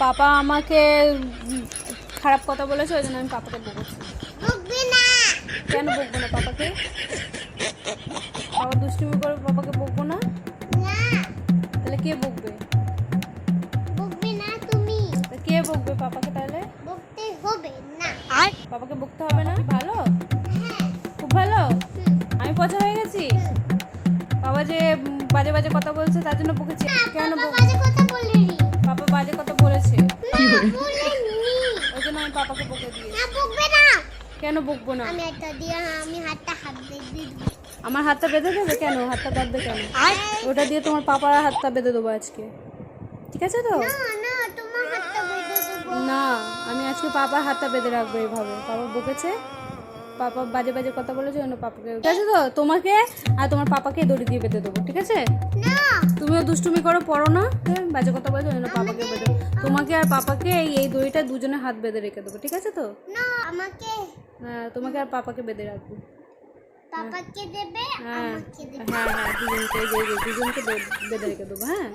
পাপা আমাকে খারাপ কথা বলেছে, ওই জন্য আমি পাপাকে বকেছি। কেন বকবো না পাপাকে? বাবা দুষ্টুমি করে, পাপাকে বকবো না? তাহলে কে বকবে? কে বকবে পাপাকে? তাহলে পাপাকে বকতে হবে না? ভালো, খুব ভালো। আমি পচা হয়ে গেছি? বাবা যে বাজে বাজে কথা বলছে তার জন্য বকেছি। কেন পাপা বাজে কথা বলেছে, ওই জন্য আমি পাপাকে বকে দিয়েছি। কেন বকবো না? আমার হাতটা বেঁধে দেবে? কেন হাতটা কাঁদবে কেন? ওটা দিয়ে তোমার পাপার হাতটা বেঁধে দেবো আজকে, ঠিক আছে তো? না, আমি আজকে পাপার হাতটা বেঁধে রাখবো এইভাবে। পাপা বকেছে, পাপা বাজে বাজে কথা বলেছে, জন্য পাপাকে, ঠিক আছে তো? তোমাকে আর তোমার পাপাকে দড়ি দিয়ে বেঁধে দেবো, ঠিক আছে? তুমিও দুষ্টুমি করো, পড়ো না, বাজে কথা বলেছো, জন্য পাপাকে বেঁধে, তোমাকে আর পাপাকে এই দড়িটা দুজনে হাত বেঁধে রেখে দেবো, ঠিক আছে তো? হ্যাঁ, তোমাকে আর পাপাকে বেঁধে রাখবো। হ্যাঁ হ্যাঁ হ্যাঁ, দুজনকে বেঁধে রেখে দেবো, হ্যাঁ।